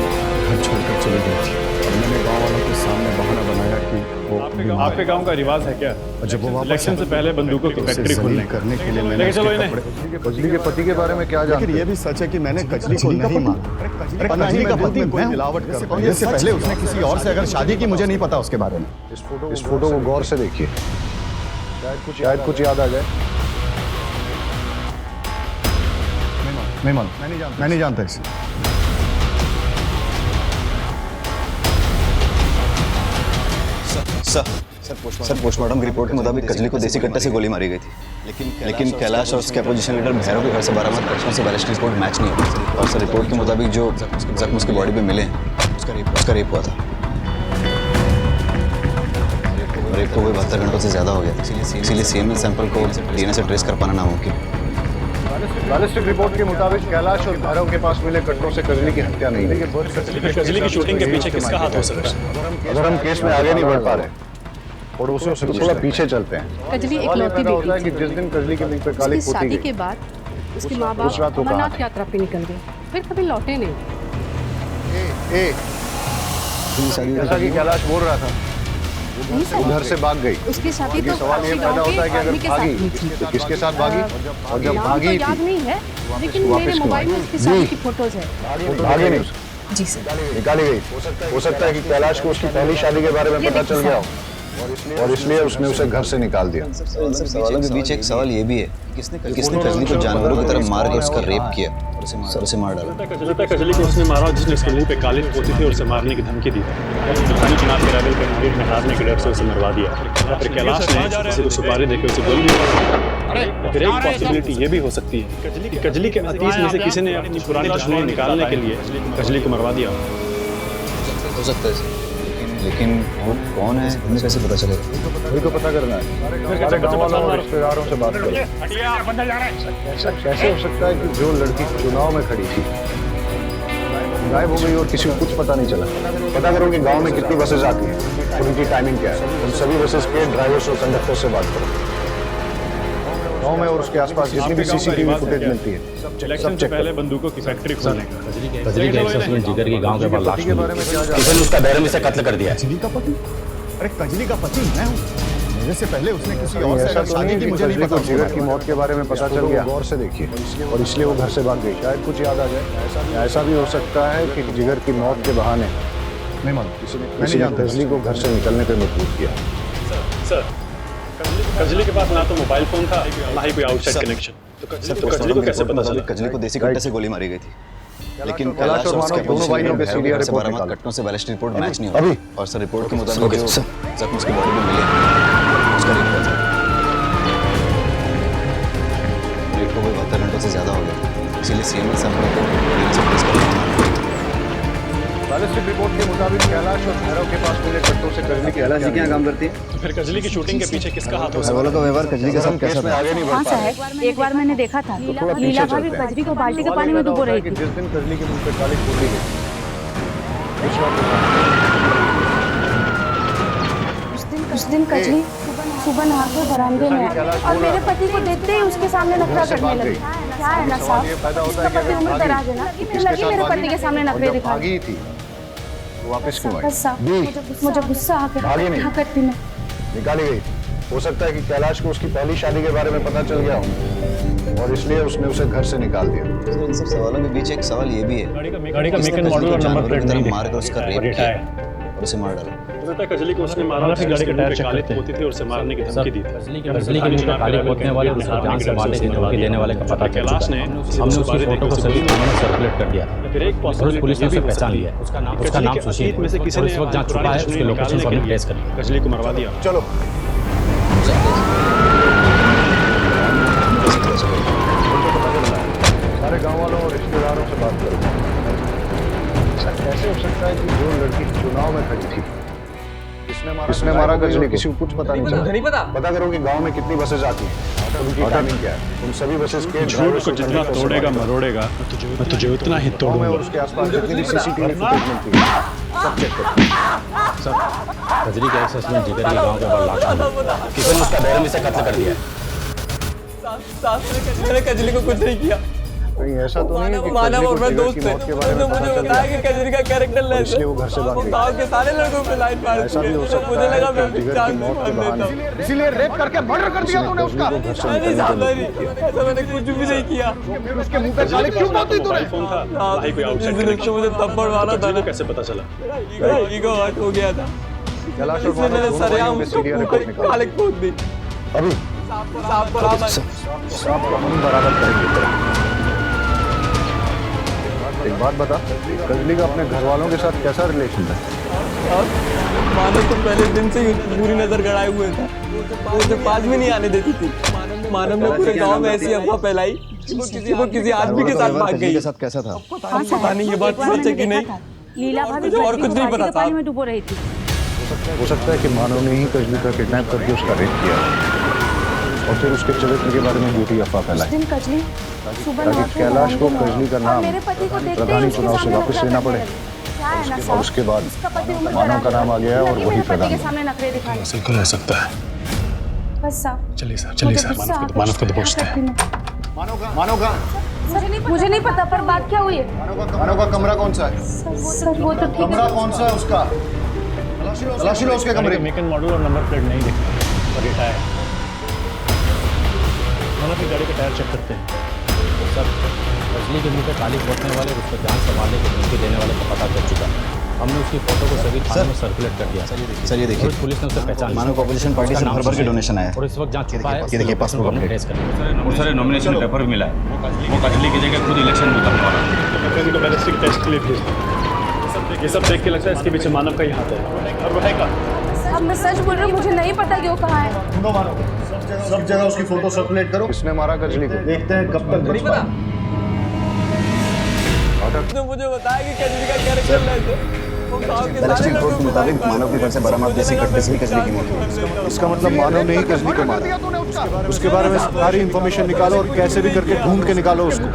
घर छोड़कर चली गई थी और मैंने गांव वालों के सामने बहाना बनाया कि वो आपके गांव का रिवाज है क्या? और जब वो वापस इलेक्शन से पहले बंदूकों की फैक्ट्री खोलने करने के लिए मैंने लेके चलो उसके इन्हें। कपड़े, कजली के पति के बारे में क्या जानते? लेकिन ये भी सच है कि मैंने कजली को नहीं मारा और ना ही मैं दूध में कोई मिलावट करता हूं। इससे पहले उसने किसी और से अगर शादी की, मुझे नहीं पता उसके बारे में। इस फोटो को गौर से देखिए, शायद कुछ याद आ जाए। मैं नहीं जानता इसे। सर पोस्टमार्टम की रिपोर्ट के मुताबिक कजली को देसी कट्टे से गोली मारी गई थी, लेकिन कैलाश और उसके अपोजिशन लीडर भैरव के घर से बरामद कट्टों से बैलिस्टिक रिपोर्ट मैच नहीं हुआ। और सर रिपोर्ट के मुताबिक जो जख्म उसकी बॉडी पे मिले हैं उसका रेप हुआ था। रेप को 72 घंटों से ज़्यादा हो गया, इसीलिए सीएमएल सैंपल को डीएनए से ट्रेस कर पाना नामुमकिन। बैलिस्टिक रिपोर्ट के मुताबिक कैलाश और भैरव के पास मिले कट्टों से कजली की हत्या नहीं हुई। कजली की शूटिंग के पीछे किसका हाथ हो सकता है? अगर हम केस में आगे नहीं बढ़ पा रहे, पड़ोसियों से थोड़ा पीछे चलते हैं। कजली इकलौती बेटी है कि जिस दिन कजली के मुंह पे काली उसकी पोती शादी गई, के बाद उसके माँ बाप दूसरा तो कहा अमरनाथ यात्रा पे निकल गए, फिर कभी लौटे नहीं। जैसा कि कैलाश बोल रहा था, वो घर से भाग गई। उसकी शादी ये तो सवाल ये पैदा होता है कि अगर भागी तो किसके साथ भागी, और जब भागी तो याद थी नहीं है, लेकिन मेरे मोबाइल में उसकी शादी की फोटोज है। भागी नहीं, जी सर, निकाली गई। हो सकता है कि कैलाश को उसकी पहली शादी के बारे में पता चल गया हो, और इसलिए उसने उसे घर से निकाल दिया। सर सवालों के बीच एक सवाल ये भी है कि किसने कजली को जानवरों की तरह मार के उसका रेप किया और उसे मार डाला। कजली को उसने मारा जिसने उसके मुंह पे काली पोती थी और उसे मारने की धमकी दी थी। पानी के नाम के रेबल के मामले में हारने के डर से उसे मरवा दिया। फिर कैलाश ने किसी को सुपारी देकर उसे गोली मारी। फिर एक पॉसिबिलिटी ये भी हो सकती है कि कजली के अतीत में से किसी ने अपनी पुरानी दुश्मनी निकालने के लिए कजली को मरवा दिया। हो सकता है, लेकिन वो कौन है हमें कैसे पता चलेगा? वही तो पता करना है। सारे गाँव वालों और रिश्तेदारों से बात करो। ऐसा कैसे हो सकता है कि जो लड़की चुनाव में खड़ी थी गायब हो गई और किसी को कुछ पता नहीं चला? पता करो कि गांव में कितनी बसेज आती हैं, उनकी टाइमिंग क्या है। उन सभी बसेज के ड्राइवर्स और कंडक्टर से बात करो। गांव में और उसके आसपास जितनी भी सीसीटीवी फुटेज मिलती है इलेक्शन से पहले बंदूकों की फैक्ट्री खोलेगा। कजली के एक्सेस में जिगर की गांव के बाहर लाश मिली। किसी ने उसका बेरहमी से कत्ल कर दिया है। कजली का पति? अरे कजली का पति मैं हूँ। मेरे से पहले उसने किसी और से शादी की, मुझे नहीं पता। जिगर की मौत के बारे में पता चल गया, गौर से देखिए, और इसलिए वो घर से भाग गई। शायद कुछ याद आ जाए। ऐसा भी हो सकता है कि जिगर की मौत के बहाने नहीं मालूम किसी ने कजली को घर से निकलने पर मजबूर किया। सर कजली के पास ना तो मोबाइल फोन था, ना ही कोई आउटसाइड कनेक्शन। तो कजली को कैसे पता चला? कजली को देसी कट्टे से गोली मारी गई थी, लेकिन कैलाश और उसके दोनों भाइयों के सीरिया से बरामद कट्टों से बैलिस्टिक रिपोर्ट मैच नहीं हुआ। और सर रिपोर्ट के मुताबिक जो जख्म उसकी बॉडी में मिले उसका रेप हुआ था। रेप को 72 घंटों से ज़्यादा हो गया, इसीलिए सीएमएल सैंपल को डीएनए से ट्रेस कर पाना। बैलिस्टिक रिपोर्ट के मुताबिक कैलाश और भैरव के पास मिले कट्टों से कजली की कैलाश जी क्या काम करती है? तो फिर कजली की शूटिंग के पीछे किसका हाथ हो सकता है? सवालों का व्यवहार कजली के साथ कैसा था? आगे नहीं हाँ बढ़ पा रहे। साहब, एक बार मैंने देखा था लीला भाभी कजली को बाल्टी के पानी में डुबो रही थी। जिस दिन कजली के मुंह पे काली पोती गई, उस दिन कजली सुबह नहाकर बरामदे में आई और मेरे पति को देखते ही उसके सामने नखरा करने लगी। क्या है ना साहब, इसका पति उम्र दराज है ना, इतनी लगी मेरे पति के सामने नखरे दिखा। भागी थी तो वापस क्यों आई? साहब मुझे गुस्सा आकर क्या करती मैं? निकाली गई थी। हो सकता है कि कैलाश को उसकी पहली शादी के बारे में पता चल गया हो, और इसलिए उसने उसे घर से निकाल दिया। इन सब सवालों के बीच एक सवाल ये भी है, गाड़ी का मेक एंड मॉडल और नंबर प्लेट नहीं मार कर उसका रेप किया और उसे मार डाला। कजली को उसने मारा, फिर गाड़ी का टायर काली पोती थी और उसे मारने की धमकी दी थी। कजली के मुंह पे काली पोतने वाले और उसको जान से मारने की धमकी देने वाले का पता चल कैलाश ने हमने उसकी फोटो को सभी थानों में सर्कुलेट कर दिया था। फिर एक पुलिस ने उसे पहचान लिया है। उसका नाम सुशील में से किसी ने इस वक्त जहाँ छुपा है उसके लोकेशन हमने ट्रेस कर लिया। कजली को मरवा दिया। चलो सारे गांव वालों और रिश्तेदारों से बात करो। ऐसा कैसे हो सकता है कि जो लड़की चुनाव में खड़ी थी, इसने मारा कजली, किसी को कुछ पता नहीं चला? पता करो कि गांव में कितनी बसेज आती हैं, उनकी टाइमिंग क्या है। उन सभी बसेज के ड्राइवर को जितना तोड़ेगा मरोड़ेगा, मैं तुझे उतना ही तोड़ूंगा। और उसके आसपास जितनी भी सीसीटीवी फुटेज मिलती है सब चेक करो। सर कजली के एक्सेस में जिगर की गांव के बाहर लाश मिली। किसी ने उसका बेरहमी से कत्ल कर दिया है। मैंने कजली को कुछ नहीं किया। नहीं ऐसा तो नहीं है कि मानव और मैं कजली दोस्त की थे, मौत के बारे में तो मुझे बताया कि कजली का कैरेक्टर लेस है, इसलिए वो घर से भाग गई। गांव के सारे लड़कों पे लाइन मार ऐसा भी हो दी। सकता मुझे लगा है मैं कि जिगर की मौत के बहाने इसीलिए रेप करके मर्डर कर दिया तूने उसका। नहीं साहब, ऐसा मैंने कुछ भी नहीं किया। फिर उसके मुंह पे काली क्यों पोती तूने? फोन था, भाई कोई आउटसाइड कनेक्शन, मुझे थप्पड़ मारा था ना। कैसे पता चला? ईगो हर्ट हो गया था, कैलाश और इसलिए मैंने सरेआम उसको काले कूद दी। अभी साहब बराबर सांप को हम बराबर करेंगे। एक बात बता, कजली का अपने घर वालों के साथ कैसा रिलेशन है? मानव तो पहले दिन से ही उसकी पूरी नजर गड़ाए हुए था। वो उसे पास में नहीं आने देती थी। मानव ने पूरे गांव में ऐसी अफवाह फैलाई कि वो किसी आदमी के साथ भाग गई। के साथ कैसा था? पता नहीं ये बात सच है कि नहीं, लीला भाभी और कुछ नहीं पता था। में डूबो रही थी। हो सकता है कि मानव ने ही कजली का किडनैप करके उसका रेप किया और फिर उसके चरित्र के बारे में झूठी अफवाह फैलाई कजली ताकि कैलाश को कजली का नाम प्रधानी चुनाव से वापस लेना पड़े और उसके बाद मानव का नाम आ गया और वही प्रधान। सामने नखरे दिखाए। बिल्कुल हो सकता है। बस साहब चलिए सर मानव को तो पूछते हैं। मानव का मुझे नहीं पता, पर बात क्या हुई है? मानव का कमरा कौन सा है? सर वो तो ठीक कमरा है। कौन सा है उसका? तलाशी लो उसके कमरे। मेक एंड मॉडल और नंबर प्लेट नहीं दिखता और ये टायर, मानव की गाड़ी का टायर चेक करते हैं। सर कजली के मुंह पे काली पोतने वाले और उसको जान संभालने की धमकी देने वाले का पता चल चुका है। हमने उसकी फोटो को सभी थानों में सर्कुलेट कर दिया। सर ये देखिए, पुलिस ने उसे पहचान मानव को अपोजिशन पार्टी से भर भर के डोनेशन आया है। और इस वक्त जहाँ छुपा है ये देखिए पासबुक अपडेट। बहुत सारे नॉमिनेशन पेपर भी मिला है। वो कजली की जगह खुद इलेक्शन में उतरने वाला है। इनको बैलिस्टिक टेस्ट के लिए भेज दें। ये सब देख के लगता है इसके पीछे मानव का ही हाथ है। और वो है का? अब मैं सच बोल रही हूँ, मुझे नहीं पता कि वो कहाँ है। ढूंढो मानव, सब जगह उसकी फोटो सर्कुलेट करो। किसने मारा कजली को? देखते हैं कब तक बच पाए। तो मुझे बताया कि कजली का कैरेक्टर लेते वो गांव के बैलिस्टिक रिपोर्ट के मुताबिक मानव के घर से बरामद देसी कट्टे से ही कजली की मौत हुई। इसका मतलब मानव ने ही कजली को मारा। उसके बारे में सारी इंफॉर्मेशन निकालो और कैसे भी करके ढूंढ के निकालो उसको।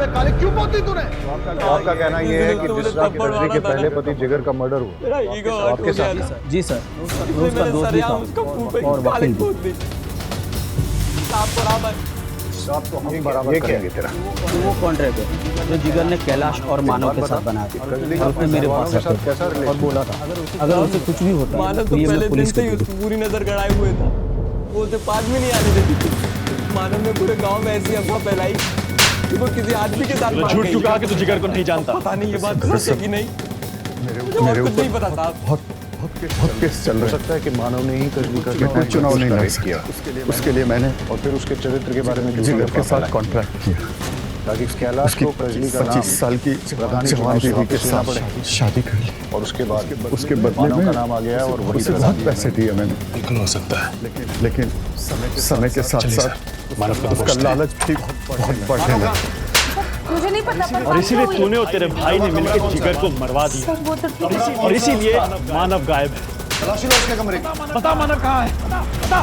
आपका कहना ये है कि जिस रात कजली के पहले पति जिगर का मर्डर हुआ आपके साथ? जी सर, उसका दोस्त भी था और वकील भी। साहब तो हम बराबर करेंगे तेरा। वो कॉन्ट्रैक्ट है जो जिगर ने कैलाश और मानव के साथ बनाया था और उसने मेरे पास रखा और बोला था अगर उसे कुछ भी होता है मानव तो तो ये पहले मैं दिन पुलिस से को ही दे उसकी पूरी नजर गड़ाए हुए था। वो उसे पास में नहीं आने देती थी। मानव ने पूरे गांव में ऐसी अफवाह फैलाई कि वो किसी आदमी के साथ झूठ क्यों कहा कि तू जिगर को नहीं जानता? पता नहीं ये बात सच है कि नहीं, मेरे कुछ नहीं पता साहब। बहुत केस चल रहा है। हो सकता है कि मानव ने ही कजली का किडनैप चुनाव नहीं लड़ किया। उसके लिए मैंने और फिर उसके चरित्र के बारे में जिगर के साथ कॉन्ट्रैक्ट किया ताकि कैलाश को कजली का 25 साल की जवान बीवी के साथ शादी कर ली और उसके बाद उसके बदले में का नाम आ गया और वही बहुत पैसे दिए मैंने। बिल्कुल हो सकता है, लेकिन समय के साथ साथ मानव को तो उसका लालच भी बहुत बढ़ने लगा मुझे नहीं पता, पर और इसीलिए तूने और तेरे भाई ने मिलकर जिगर को मरवा दिया। वो तो ठीक है। और इसीलिए मानव गायब है। तलाशी लो उसके कमरे। बता मानव कहाँ है? बता।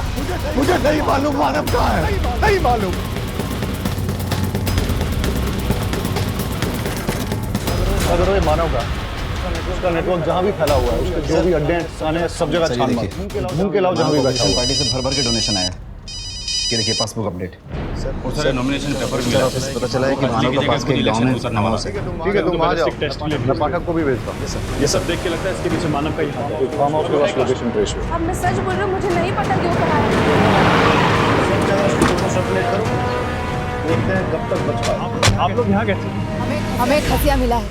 मुझे नहीं मालूम मानव कहाँ है, नहीं मालूम। अगर ये मानव का उसका नेटवर्क जहाँ भी फैला हुआ है, उसके जो भी अड्डे हैं सब जगह छान मारो। मुंह के अलावा जहाँ भी बैठा पार्टी से भर भर के डोनेशन आया है। ये देखिए पासबुक अपडेट। बहुत सारे नॉमिनेशन पेपर भी मिला है। पता चला है कि मानव का पास के गांव में उतरने वाला है। ठीक है, तुम आ जाओ। टेस्ट के लिए मैं पाठक को भी भेजता हूँ। ये सब देख के लगता है इसके पीछे मानव का ही हाथ है। फार्म हाउस के पास लोकेशन ट्रेस हुआ। अब मैं सच बोल रही हूँ, मुझे नहीं पता कि वो कहाँ है। सब जगह उसकी फोटो सर्कुलेट करो। देखते हैं कब तक बच पाए। आप लोग यहाँ कैसे? हमें एक हसिया मिला है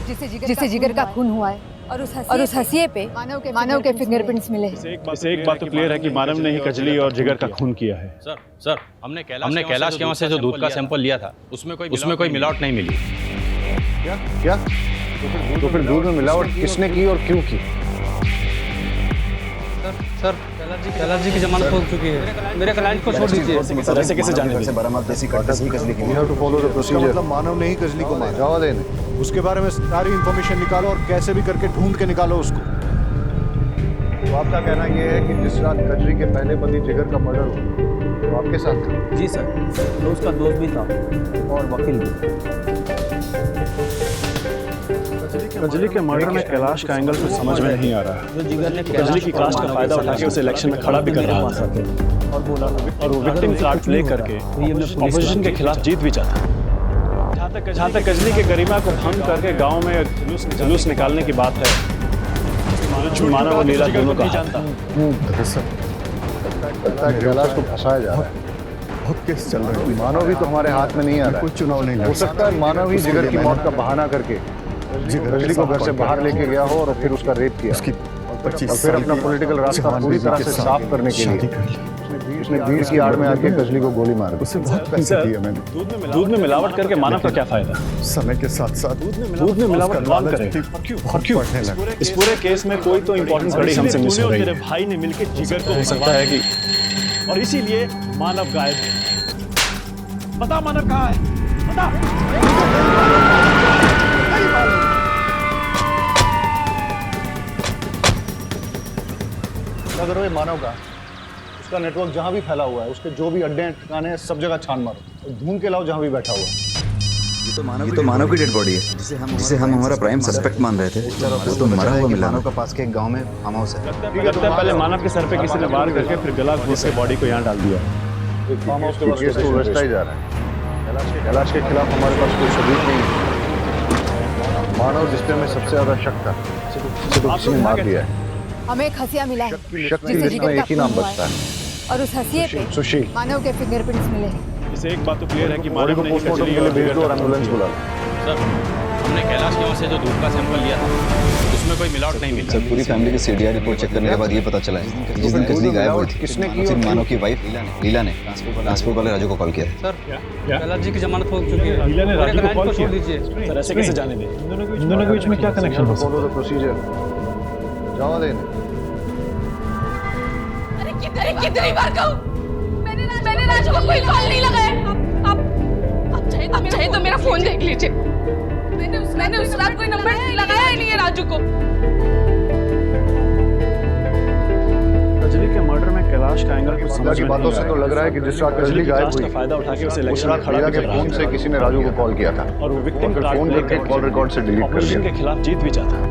जिससे जिगर का खून हुआ है और उस हसिये पे मानव के फिंगरप्रिंट्स मिले हैं। इससे एक बात तो क्लियर है कि मानव ने ही कजली और जिगर का खून किया है। सर हमने कैलाश के वहाँ से जो दूध का सैंपल लिया था उसमें कोई मिलावट नहीं मिली। क्या? तो फिर दूध में मिलावट किसने की और क्यों की? सर कैलाश जी की जमानत हो चुकी है। मेरे क्लाइंट को छोड़ दीजिए। ऐसे कैसे जाने से बरामद देसी कट्टे से ही कजली की मौत हुई। To follow the procedure. मतलब मानव ने ही कजली को मारा। जवाब देने उसके बारे में सारी इंफॉर्मेशन निकालो और कैसे भी करके ढूंढ के निकालो उसको। तो आपका कहना ये है कि जिस रात कजली के पहले पति जिगर का मर्डर हुआ तो आपके साथ था? जी सर, तो उसका दोस्त भी था और वकील भी। कजली के मर्डर में कैलाश का एंगल कुछ समझ में नहीं आ रहा है। जो जिगर ने कजली की कास्ट का फायदा उठा के उसे इलेक्शन में खड़ा भी कर रहा था और बोला और वो विक्टिम कार्ड प्ले करके ऑपोजिशन के खिलाफ जीत भी चाहता। जहाँ तक कजली के गरिमा को भंग करके गांव में जुलूस निकालने की बात है, मानव और नीला दोनों का जानता। कैलाश को फंसाया जा रहा है। बहुत केस चल रहे हैं। मानव भी तो हमारे हाथ में नहीं आ रहा। कोई चुनाव नहीं हो सकता है मानव ही जिगर की मौत का बहाना करके कजली को घर से बाहर लेके गया हो और फिर उसका रेप किया और फिर अपना पॉलिटिकल रास्ता पूरी तरह से साफ करने के लिए उसने भीड़ की आड़ में आके कजली को गोली मार दी। उसे बहुत पैसे दिए मैंने। दूध में मिलावट करके मानव का क्या फायदा? समय के साथ साथ दूध में मिलावट कौन करेगा? और क्यों? इस पूरे केस में कोई तो इम्पोर्टेंट कड़ी हमसे मिस हो रही है। मेरे भाई ने मिलकर जिगर को हो सकता है कि, और इसीलिए मानव गायब है। बता मानव कहाँ है? बता। अगर वो मानव का उसका नेटवर्क जहां भी फैला हुआ है, उसके जो भी अड्डे ठिकाने हैं, सब जगह छान मारो और ढूंढ के लाओ जहां भी बैठा हुआ है। ये तो मानव की डेड बॉडी है जिसे हम हमारा प्राइम सस्पेक्ट मान रहे थे। वो तो मरा हुआ मिला। मानव का पास के एक गांव में फार्म हाउस है। पहले मानव के सर पे किसी ने वार करके फिर गला घोंस के बॉडी को यहाँ डाल दिया। फार्म हाउस के केस तो उलझता ही जा रहा है। कैलाश के खिलाफ हमारे पास कोई सबूत नहीं है। मानव जिस पे हमें सबसे ज्यादा शक था उसे तो किसी ने मार दिया है। हमें एक हसिया मिला है शक की लिस्ट में एक ही नाम बचता है और उस हसिये पे सुशील। मानव के फिंगरप्रिंट्स मिले हैं। इससे एक बात तो क्लियर है कि बॉडी को पोस्टमार्टम के लिए भेज दो और एम्बुलेंस बुला लो। सर हमने कैलाश के वहाँ से जो दूध का सैंपल लिया था उसमें कोई मिलावट नहीं मिली। सर पूरी फैमिली की सीडीआर रिपोर्ट चेक करने के बाद ये पता चला है कि जिस दिन कजली गायब हुई थी किसने की? सिर्फ मानव की वाइफ लीला ने ट्रांसपोर्ट वाले राजू को कॉल किया। सर कैलाश जी की जमानत हो चुकी है। लीला ने राजू को कॉल छोड़ किया। दीजिए सर ऐसे कैसे जाने दें? इन दोनों के बीच में क्या कनेक्शन हो? Follow the procedure. जावा देने। अरे कितनी बार कहूं मैंने राजू को कोई कॉल नहीं लगाया। अब चाहे तो मेरा फोन देख लीजिए। मैंने उस रात कोई नंबर लगाया ही नहीं है राजू को। कजली के मर्डर में कैलाश का एंगल कुछ समझ की बातों से तो लग रहा है कि जिस रात कजली गायब हुई फायदा उठा के उसे उस रात लीला के फोन से किसी ने राजू को कॉल किया था और वो विक्टिम फिर फोन करके कॉल रिकॉर्ड से डिलीट कर दिया। के खिलाफ जीत भी चाहता है।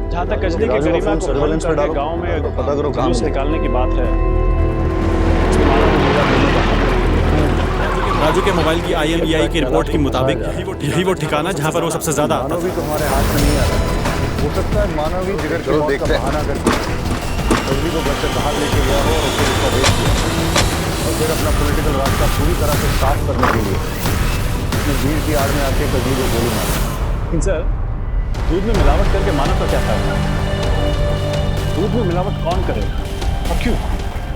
जहाँ तक कजली के गरिमा को सर्वेलेंस में डालो गांव में पता करो जुलूस निकालने की बात है। राजू के मोबाइल की IMEI की रिपोर्ट के मुताबिक यही वो ठिकाना जहां पर वो सबसे ज्यादा आता भी तुम्हारे हाथ में नहीं आ रहा। हो सकता है मानव ही जिगर के मौत का बहाना करके कजली को घर से बाहर लेके गया हो और फिर उसका रेप किया और फिर अपना पॉलिटिकल रास्ता पूरी तरह से साफ करने के लिए उसने भीड़ की आड़ में आके कजली को गोली मारी। सर दूध में मिलावट करके मानव का क्या फायदा? दूध में मिलावट कौन करेगा और क्यों?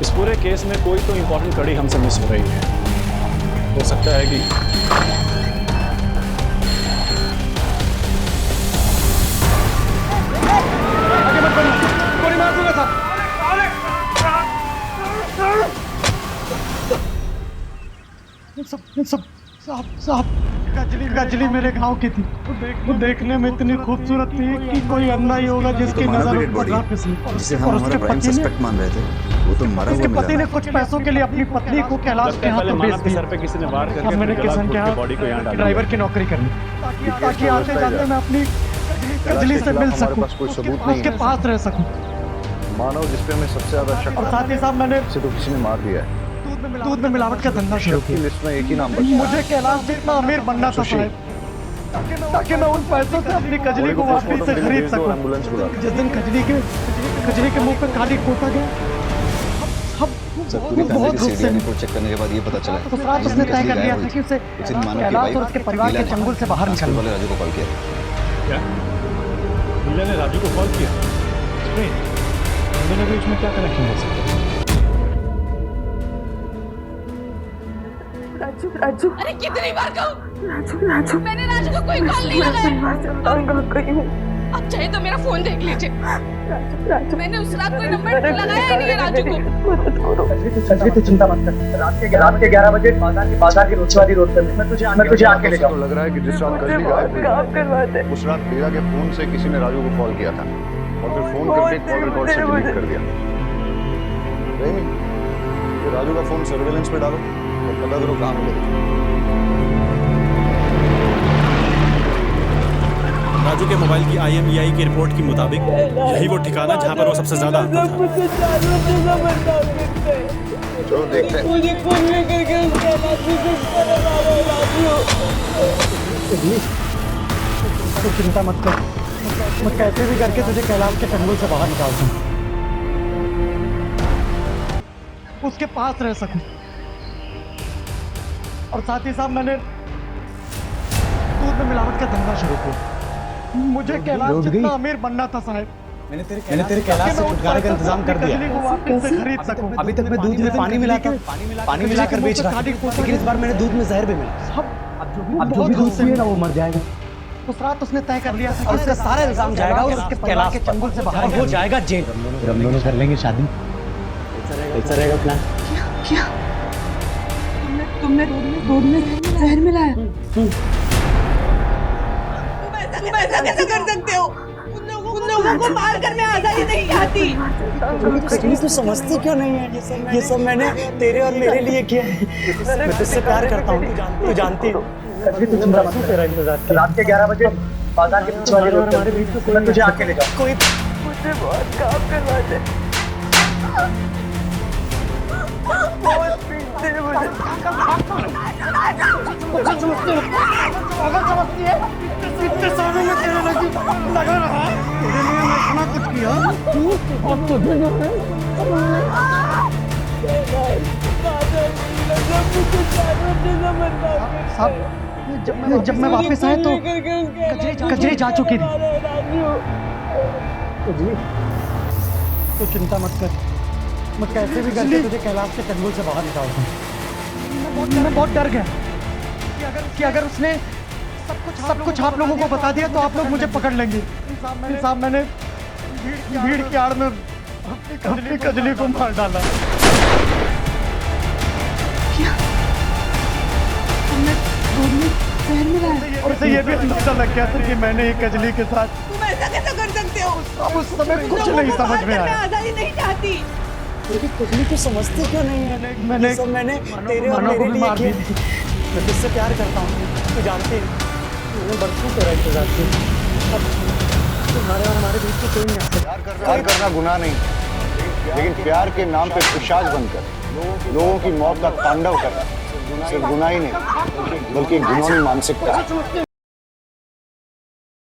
इस पूरे केस में कोई तो इम्पोर्टेंट कड़ी हमसे मिस हो रही है। हो सकता है कि गोली मार दूंगा साहब। कजली मेरे गांव की थी। वो देखने में इतनी खूबसूरत थी कि कोई अंधा ही होगा जिसकी नजर पर ना फिसली। जिसे हम हमारा प्राइम सस्पेक्ट मान रहे थे वो तो मरा हुआ मिला। पति ने कुछ पैसों के लिए अपनी पत्नी को कैलाश के हाथों बेच दिया। सर पे किसी ने वार करके मैंने किसान के हाथ बॉडी को यहाँ डाल दिया। ड्राइवर की नौकरी करनी ताकि आते जाते मैं अपनी कजली से मिल सकूं, उसके पास रह सकूं। मानव जिस पे हमें सबसे ज्यादा शक और साथ ही साहब मैंने उसे तो किसी ने मार दिया है। दूध में मिलावट का धंधा शुरू की लिस्ट में एक ही नाम बचा। मुझे कैलाश जितना अमीर बनना था ताकि मैं उन पैसों से अपनी कजली को वापस से खरीद सकूं। जिस दिन कजली के मुंह पे काली कोटा गया सर पूरी फैमिली की सीडीआर रिपोर्ट चेक करने के बाद ये पता चला तो रात उसने तय कर लिया था कि उसे कैलाश और उसके परिवार के चंगुल से बाहर निकालना। वाले राजू को कॉल किया। क्या लीला ने राजू को कॉल किया? दोनों के बीच में क्या कनेक्शन हो सकता है? राजू अरे कितनी बार कहूं राजू मैंने राजू को कोई कॉल नहीं लगाया। अब चाहे तो मेरा फोन देख लीजिए। मैंने उस रात कोई नंबर लगाया ही नहीं है राजू को। तो चिंता मत कर। रात के 11 बजे बाजार के रोचवादी रोड पर मैं तुझे आके ले जाऊंगा। लग रहा है कि जिस रात कजली गायब हुई उस रात लीला के फोन से किसी ने राजू को कॉल किया था और फिर फोन करके कॉल रिकॉर्ड से डिलीट कर दिया। ये राजू का फोन सर्वेलेंस पे डालो और पता करो कहाँ मिलेगा। राजू के मोबाइल की IMEI की रिपोर्ट के मुताबिक यही वो ठिकाना जहां पर वो सबसे ज्यादा आता था। चलो देखते हैं। मुझे खून में करके तो चिंता मत कर। मैं कैसे भी करके तुझे कैलाश के चंगुल से बाहर निकाल दूं, उसके पास रह सकूं। और साथ ही साथ मैंने दूध में मिलावट का धंधा शुरू किया। मुझे कैलाश जितना अमीर बनना था साहब, मैंने तेरे कैलाश से छुटकारे का इंतजाम कर दिया। खरीद सकूं। अभी तक मैं दूध में पानी मिलाकर बेच रहा था, लेकिन इस बार मैंने दूध में जहर भी मिला। अब जो भी दूध से ना वो मर जाएगा। उस रात उसने तय कर लिया था और उसका सारा इल्जाम जाएगा उसके कैलाश के चंगुल से बाहर, वो जाएगा जेल। फिर हम दोनों कर लेंगे शादी। कैसा रहेगा प्लान? क्या तुमने दूध में जहर मिलाया? तुम ऐसा कैसे कर सकते हो? उन लोगों को मार कर मैं आजादी नहीं आती। तू समझती क्यों नहीं है? ये सब मैंने तेरे और मेरे लिए किया है। मैं तुझसे प्यार करता हूँ, तू जानती हो। तेरा इंतजार किया। रात के 11 बजे बाजार के पीछे वाले रोड हमारे बीच में तुझे आके ले जाओ। कोई मुझे बहुत काम करवा दे। बहुत पीटते हैं मुझे। समझती है इतने सालों में तेरे लगा रहा तेरे लिए मैं इतना कुछ किया और तुझे जो है साहब जब मैं वापस आया तो कजरी जा चुकी थी। कजरी तो चिंता मत कर, मैं कैसे भी करके तुझे कैलाश के चंगुल से बाहर निकालता हूँ। मैं बहुत डर गया कि अगर उसने सब कुछ आप लोगों को बता दिया तो आप लोग मुझे पकड़ लेंगे। साहब मैंने भीड़ की आड़ में अपनी कजली को मार डाला। और उसे ये भी अंदाजा लग गया था कि मैंने एक कजली के साथ। तुम ऐसा कैसे कर सकते हो? अब उस समय कुछ नहीं समझ में आया। आजादी नहीं चाहती। कजली को समझती क्यों नहीं है? मैंने तेरे और मेरे लिए किया। मैं तुझसे प्यार करता हूँ, तू जानती है। मैंने बरसों तेरा इंतजार किया। अब तुम्हारे और हमारे बीच में कोई नहीं आ सकता। प्यार करना गुनाह नहीं, लेकिन प्यार के नाम पे पिशाच बनकर लोगों की मौत का तांडव करना सिर्फ गुनाह ही नहीं, बल्कि घिनौनी मानसिकता है।